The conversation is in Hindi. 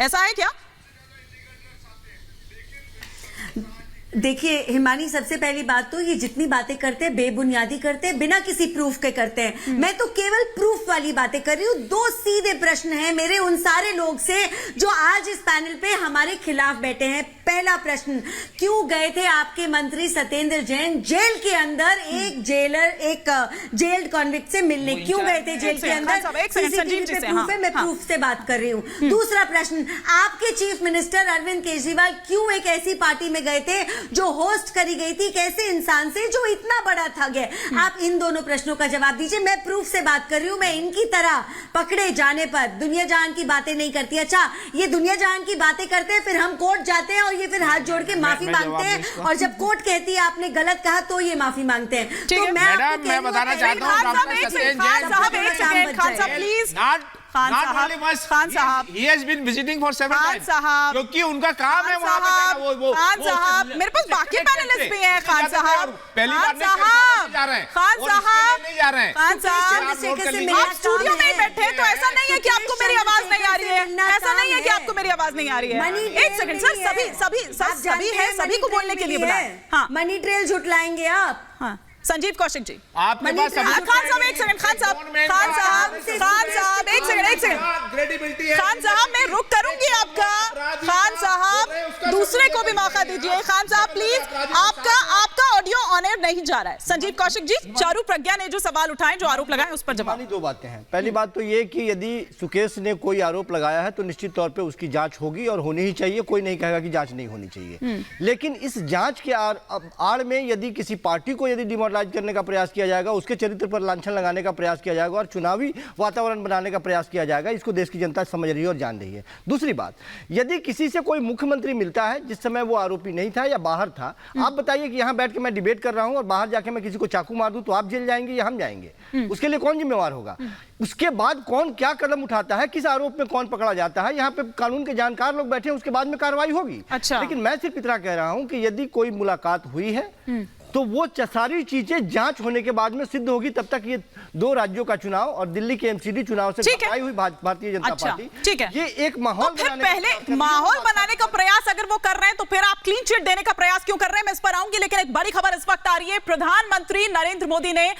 ऐसा है क्या? देखिए हिमानी, सबसे पहली बात तो ये जितनी बातें करते हैं बेबुनियादी करते हैं, बिना किसी प्रूफ के करते हैं। मैं तो केवल प्रूफ वाली बातें कर रही हूँ। दो सीधे प्रश्न हैं मेरे उन सारे लोग से जो आज इस पैनल पे हमारे खिलाफ बैठे हैं। पहला प्रश्न, क्यों गए थे आपके मंत्री सत्येंद्र जैन जेल के अंदर एक जेल्ड कॉन्विक्ट से मिलने? क्यों गए थे जेल के अंदर? सीसीटीवी पे प्रूफ है, मैं प्रूफ से बात कर रही हूँ। दूसरा प्रश्न, आपके चीफ मिनिस्टर अरविंद केजरीवाल क्यों एक ऐसी पार्टी में गए थे जो होस्ट करी गई थी कैसे इंसान से जो इतना बड़ा ठग है? आप इन दोनों प्रश्नों का जवाब दीजिए। मैं प्रूफ से बात कर रही हूं। मैं इनकी तरह पकड़े जाने पर दुनिया जहान की बातें नहीं करती। अच्छा, ये दुनिया जहान की बातें करते हैं, फिर हम कोर्ट जाते हैं और ये फिर हाथ जोड़ के माफी मांगते हैं, और जब कोर्ट कहती है आपने गलत कहा तो ये माफी मांगते हैं। तो मैं बताना चाहता हूँ खान साहब, he has been visiting for several times, क्योंकि उनका काम है वहाँ पे वो खान साहब, मेरे पास बाकी पैनलिस्ट भी हैं। खान साहब, पहली बार नहीं जा रहे हैं, खान साहब नहीं जा रहे हैं। खान साहब, आप स्टूडियो में ही बैठे हैं, तो ऐसा नहीं है कि आपको मेरी आवाज नहीं आ रही है। ऐसा नहीं है कि आपको मेरी आवाज नहीं आ रही है। एक सेकंड सर, सभी है, सभी को बोलने के लिए बुलाएं। हाँ, मनी ट्रेल झुटलाएंगे आप? हाँ, संजीव कौशिक जी, आपके पास खान साहब एक सेकंड, खान साहब एक सेकंड, खान साहब मैं रुक करूंगी आपका। खान साहब, दूसरे को भी मौका दीजिए। खान साहब प्लीज, आपका ऑडियो ऑन एयर नहीं जा रहा है। संजीव कौशिक जी, चारू प्रज्ञा ने जो सवाल उठाए, जो आरोप लगाए, उस पर जवाब। दो बातें हैं। पहली बात तो ये कि यदि सुकेश ने कोई आरोप लगाया है तो निश्चित तौर पे उसकी जांच होगी और होनी ही चाहिए। कोई नहीं कहेगा कि जांच नहीं होनी चाहिए, लेकिन इस जांच के आड़ में यदि किसी पार्टी को यदि डिमोरलाइज करने का प्रयास किया जाएगा, उसके चरित्र पर लांछन लगाने का प्रयास किया जाएगा और चुनावी वातावरण बनाने का प्रयास किया जाएगा, इसको देश की जनता समझ रही है और जान रही है। दूसरी बात, यदि किसी से कोई मुख्यमंत्री मिलता है जिस समय वो आरोपी नहीं था या बाहर था, आप बताइए कि यहाँ बैठ के मैं डिबेट कर रहा हूं और बाहर जाके मैं किसी को चाकू मार दूं तो आप जेल जाएंगे या हम जाएंगे? उसके लिए कौन जिम्मेवार होगा? उसके बाद कौन क्या कदम उठाता है, किस आरोप में कौन पकड़ा जाता है, यहाँ पे कानून के जानकार लोग बैठे हैं, उसके बाद में कार्रवाई होगी। अच्छा। लेकिन मैं सिर्फ इतना कह रहा हूं कि यदि कोई मुलाकात हुई है तो वो सारी चीजें जांच होने के बाद में सिद्ध होगी। तब तक ये दो राज्यों का चुनाव और दिल्ली के एमसीडी चुनाव से घबराई हुई भारतीय जनता पार्टी, ठीक है, ये एक माहौल तो फिर पहले माहौल बनाने का प्रयास अगर वो कर रहे हैं तो फिर आप क्लीन चिट देने का प्रयास क्यों कर रहे हैं? मैं इस पर आऊंगी, लेकिन एक बड़ी खबर इस वक्त आ रही है। प्रधानमंत्री नरेंद्र मोदी ने